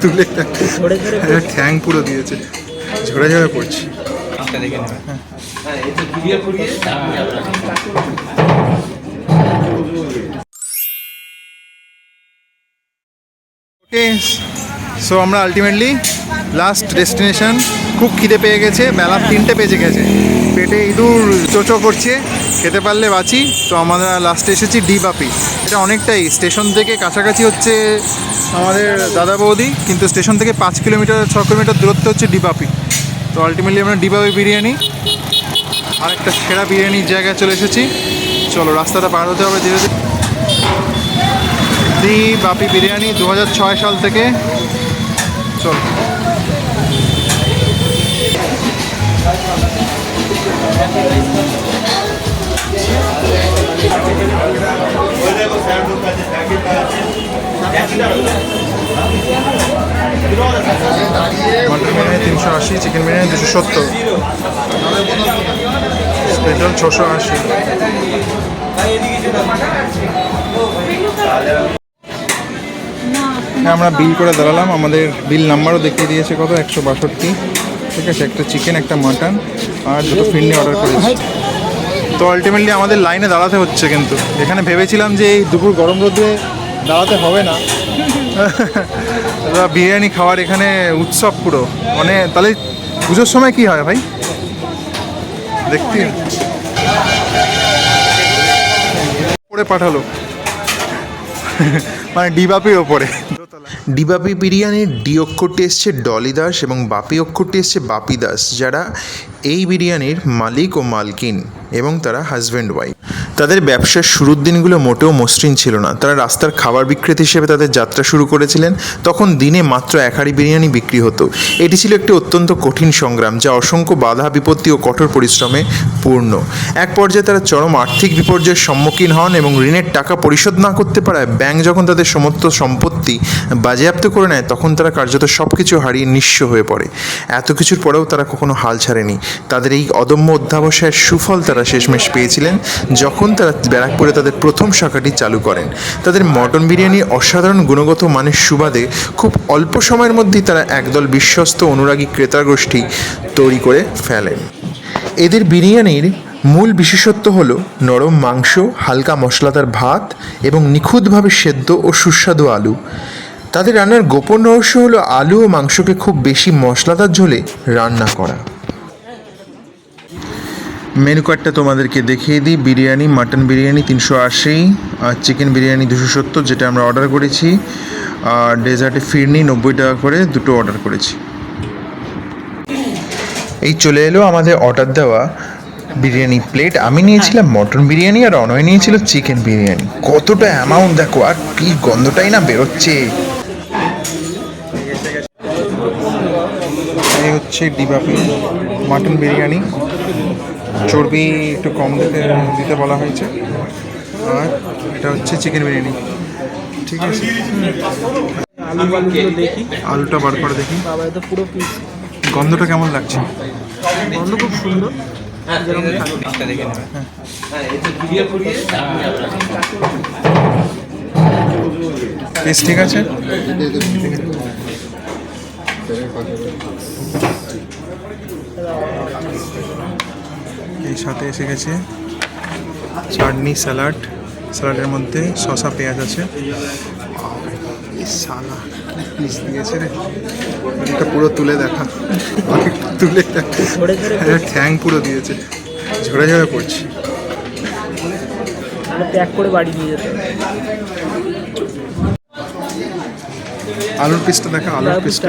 তুলে ঠ্যাং পুরো দিয়েছে, ঝরে ঝরে পড়ছি। ওকে, সো আমরা আলটিমেটলি লাস্ট ডেস্টিনেশন। খুব খিদে পেয়ে গেছে, বেলা 3টে বেজে গেছে, পেটে ইঁদুর চোচো করছে, খেতে পারলে বাঁচি। তো আমরা লাস্টে এসেছি ডিবাপি। এটা অনেকটাই স্টেশন থেকে কাছাকাছি হচ্ছে আমাদের দাদা বৌদি, কিন্তু স্টেশন থেকে 5 কিলোমিটার 6 কিলোমিটার দূরত্ব হচ্ছে ডিবাপি। তো আলটিমেটলি আমরা ডিবাপি বিরিয়ানি আর একটা সেরা বিরিয়ানির জায়গায় চলে এসেছি। চলো, রাস্তাটা পার হতে হবে ধীরে ধীরে। ডিবাপি বিরিয়ানি 2006 সাল থেকে। চলো, mutton biryani 380, chicken biryani 270, special 680। হ্যাঁ, আমরা বিল করে দাঁড়ালাম, আমাদের বিল নাম্বারও দেখিয়ে দিয়েছে কত, 162। ঠিক আছে, একটা চিকেন, একটা মাটন আর দুটো ফিরনি অর্ডার করেছি। তো আলটিমেটলি আমাদের লাইনে দাঁড়াতে হচ্ছে, কিন্তু এখানে ভেবেছিলাম যে এই দুপুর গরম রোদে দাঁড়াতে হবে না। বিরিয়ানি খাওয়ার এখানে উৎসব পুরো, মানে তাহলে পুজোর সময় কি হয় ভাই দেখতে পরে পাঠালো, মানে ডিবাপির ওপরে। ডিবাপি বিরিয়ানির ডি অক্ষরটি এসছে ডলি দাস এবং বাপি অক্ষরটি এসছে বাপি দাস, যারা এই বিরিয়ানির মালিক ও মালকিন এবং তারা হাজব্যান্ড ওয়াইফ। তাদের ব্যবসার শুরুর দিনগুলো মোটেও মসৃণ ছিল না। তারা রাস্তার খাবার বিক্রেতা হিসেবে তাদের যাত্রা শুরু করেছিলেন। তখন দিনে মাত্র 1 হাঁড়ি বিরিয়ানি বিক্রি হতো। এটি ছিল একটি অত্যন্ত কঠিন সংগ্রাম, যা অসংখ্য বাধা বিপত্তি ও কঠোর পরিশ্রমে পূর্ণ। এক পর্যায়ে তারা চরম আর্থিক বিপর্যয়ের সম্মুখীন হন এবং ঋণের টাকা পরিশোধ না করতে পারায় ব্যাংক যখন তাদের সমস্ত সম্পত্তি বাজেয়াপ্ত করে নেয়, তখন তারা কার্যত সব কিছু হারিয়ে নিঃস্ব হয়ে পড়ে। এত কিছুর পরেও তারা কখনো হাল ছাড়েনি। তাদের এই অদম্য অধ্যাবসায়ের সুফল তারা শেষমেশ পেয়েছিলেন যখন তারা ব্যারাকপুরে তাদের প্রথম শাখাটি চালু করেন। তাদের মটন বিরিয়ানির অসাধারণ গুণগত মানের সুবাদে খুব অল্প সময়ের মধ্যেই তারা একদল বিশ্বস্ত অনুরাগী ক্রেতা গোষ্ঠী তৈরি করে ফেলেন। এদের বিরিয়ানির মূল বিশেষত্ব হলো নরম মাংস, হালকা মশলাদার ভাত এবং নিখুঁতভাবে সেদ্ধ ও সুস্বাদু আলু। তাদের রান্নার গোপন রহস্য হলো আলু ও মাংসকে খুব বেশি মশলাদার ঝোলে রান্না করা। মেনু কার্ডটা তোমাদেরকে দেখিয়ে দিই। বিরিয়ানি, মাটন বিরিয়ানি 380 আর চিকেন বিরিয়ানি 270, যেটা আমরা অর্ডার করেছি। আর ডেজার্টে ফিরনি 90 টাকা করে দুটো অর্ডার করেছি। এই চলে এলো আমাদের অর্ডার দেওয়া বিরিয়ানি প্লেট। আমি নিয়েছিলাম মটন বিরিয়ানি আর অনয় নিয়েছিল চিকেন বিরিয়ানি। কতটা অ্যামাউন্ট দেখো, আর কি গন্ধটাই না বেরোচ্ছে। এই হচ্ছে ডিবাপি মাটন বিরিয়ানি, চর্বি একটু কম দিতে বলা হয়েছে। আর এটা হচ্ছে চিকেন বিরিয়ানি। ঠিক আছে, আলুটা বার করে দেখি, গন্ধটা কেমন লাগছে। গন্ধ খুব সুন্দর। টেস্ট ঠিক আছে। এই সাথে এসে গেছে চাটনি, স্যালাডের মধ্যে শসা পেঁয়াজ আছে। সালা পিস দিয়েছে রে, এটা পুরো তুলে দেখা, তুলে ঠ্যাং পুরো দিয়েছে, ঝরে ঝরে পড়ছি। প্যাক করে বাড়ি নিয়ে যেতে। আলুর পিসটা দেখা, আলুর পিসটা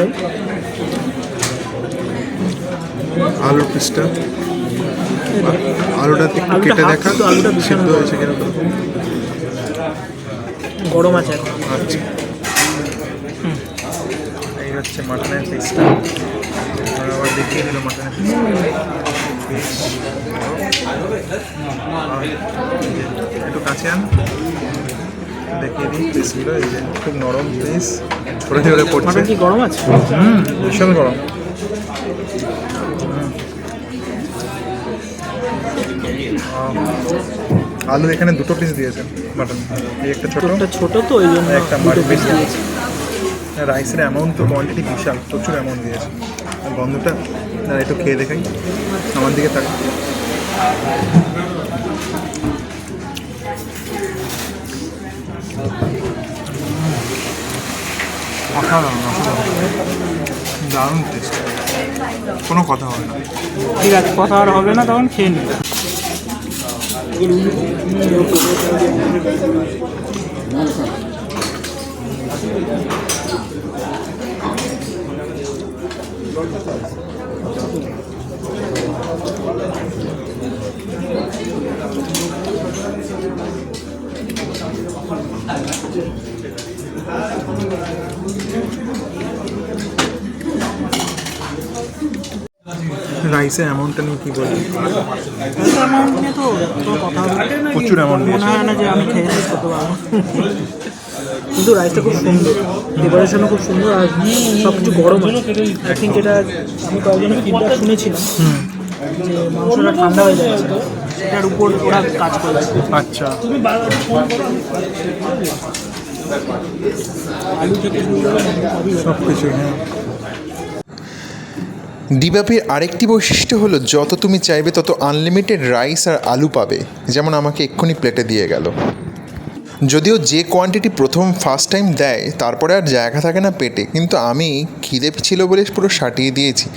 আলুটা একটু কেটে দেখা, সিদ্ধ হয়েছে কিরকম। গরম আছে। আচ্ছা, এই হচ্ছে মাটনের পিসটা। আবার দেখিয়ে দিল মাটনের পিস। একটু কাছে আন, দেখিয়ে দিই পিসগুলো। এই যে খুব নরম পিস, ঝরে ঝরে পড়ছে। কি গরম আছে? ভীষণ গরম। আলু এখানে দুটো পিস দিয়েছেন মাটন, এই একটা ছোট তো ওই জন্য একটা মাটন পিস দিয়েছে। রাইসের অ্যামাউন্ট তো কোয়ান্টিটি বিশাল, প্রচুর অ্যামাউন্ট দিয়েছে। আর গন্ধটা একটু খেয়ে দেখাই, আমার দিকে থাক। অসাধারণ দারুণ টেস্ট, কোনো কথা হবে না। ঠিক আছে, কথা আর হবে না, তখন খেয়ে নিই। রাইসের অ্যামাউন্টটা নিয়ে কী বলবি? অ্যামাউন্ট নিয়ে তো কোনো কথা হবে না। প্রচুর অ্যামাউন্ট মনে হয় না যে আমি খেয়ে শেষ করতে পারবো। কিন্তু রাইসটা খুব সুন্দর, ডেকোরেশনও খুব সুন্দর, আর সব কিছু গরম আছে। আই থিঙ্ক এটা আমি কয়েকজনের ফিডব্যাক শুনেছিলাম যে মাংসটা ঠান্ডা হয়ে যাচ্ছে, সেটার উপর ওরা কাজ করেছে। আচ্ছা, আলু থেকে শুরু করে সবই সব কিছু। হ্যাঁ, ডিবাপির আরেকটি বৈশিষ্ট্য হলো যত তুমি চাইবে তত আনলিমিটেড রাইস আর আলু পাবে, যেমন আমাকে এক্ষুনি প্লেটে দিয়ে গেল। যদিও যে কোয়ান্টিটি প্রথম ফার্স্ট টাইম দেয় তারপরে আর জায়গা থাকে না পেটে, কিন্তু আমি খিদে ছিল বলে পুরো সাটিয়ে দিয়েছি।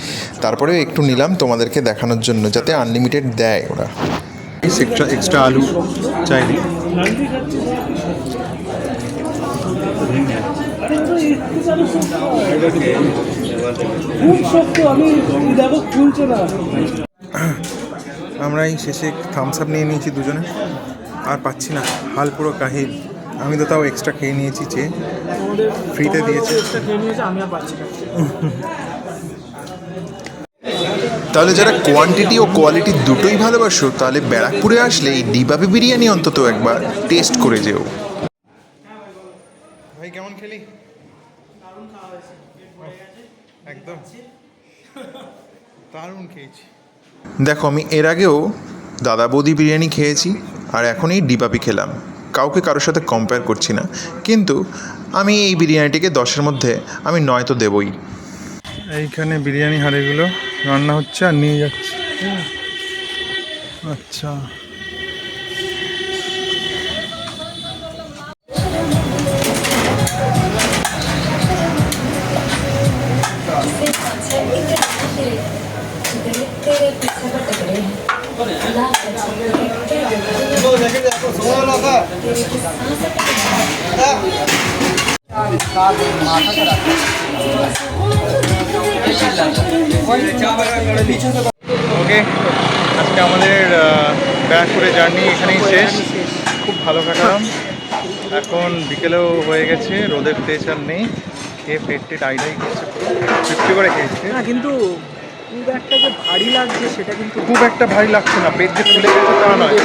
তারপরেও একটু নিলাম তোমাদেরকে দেখানোর জন্য, যাতে আনলিমিটেড দেয় ওরা। এক্সট্রা আলু চাইনি। আমরা এই শেষে থামস আপ নিয়ে নিয়েছি দুজনে, আর পাচ্ছি না, হাল পুরো কাহিল। আমি তো তাও এক্সট্রা খেয়ে নিয়েছি, চেয়ে ফ্রিতে দিয়েছে। খেয়ে নিয়েছে, আমি আর পাচ্ছি না। তাহলে যারা কোয়ান্টিটি ও কোয়ালিটি দুটোই ভালোবাসো, তাহলে ব্যারাকপুরে আসলে এই ডিবাপি বিরিয়ানি অন্তত একবার টেস্ট করে যেও। ভাই কেমন খেলি? একদম দারুণ খেয়েছি। দেখো, আমি এর আগেও দাদা বৌদি বিরিয়ানি খেয়েছি, আর এখন এই ডিবাপি খেলাম। কাউকে কারোর সাথে কম্পেয়ার করছি না, কিন্তু আমি এই বিরিয়ানিটিকে 10-এর মধ্যে আমি 9 তো দেবই। এইখানে বিরিয়ানি হাঁড়িগুলো রান্না হচ্ছে আর নিয়ে যাচ্ছে। আচ্ছা, ওকে, আজকে আমাদের ব্যারাকপুরে জার্নি এখানেই শেষ। খুব ভালো কাটালাম। এখন বিকেলেও হয়ে গেছে, রোদের তেজ আর নেই। খেয়ে পেটে টাইটাই করছে, তৃপ্তি করে খেয়েছে। না, কিন্তু খুব একটা যে ভারী লাগছে সেটা কিন্তু খুব একটা ভারী লাগছে না, পেট যে ফুলে গেছে তা নয়।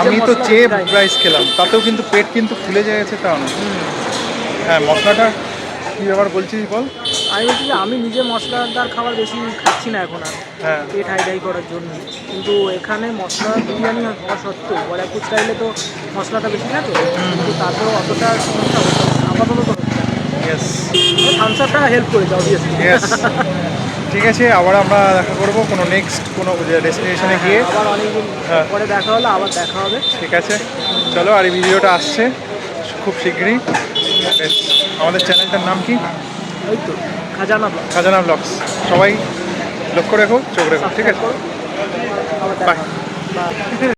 আমি তো চেয়ে রাইস খেলাম, তাতেও কিন্তু পেট কিন্তু ফুলে গেছে তা নয়। হ্যাঁ, মশলাটা কী ব্যাপার বলছিস বল? আমি বলছি যে আমি নিজে মশলাদার খাবার বেশি খাচ্ছি না এখন আর, হ্যাঁ, পেট হাইডাই করার জন্য। কিন্তু এখানে মশলা বিরিয়ানি হওয়া সত্ত্বেও ব্যারাকপুর স্টাইলে তো মশলাটা বেশি না, তো কিন্তু তাতেও অতটা সমস্যা হচ্ছে না, আপাতত তো হচ্ছে না। ইয়েস থামস আপটা হেল্প করেছে অবভিয়াসলি। ইয়েস। ঠিক আছে, আবার আমরা দেখা করবো কোনো নেক্সট কোনো ডেস্টিনেশনে গিয়ে। আবার অনেকদিন হ্যাঁ। পরে দেখা হলো, আবার দেখা হবে। ঠিক আছে, চলো। আর এই ভিডিওটা আসছে খুব শীঘ্রই। বেশ, আমাদের চ্যানেলটার নাম কি? ওই তো খাজানা ব্লগ। খাজানা ব্লগস। সবাই লক্ষ্য রেখো, চোখ রেখো, ঠিক আছে? আবার দেখা হবে। Bye.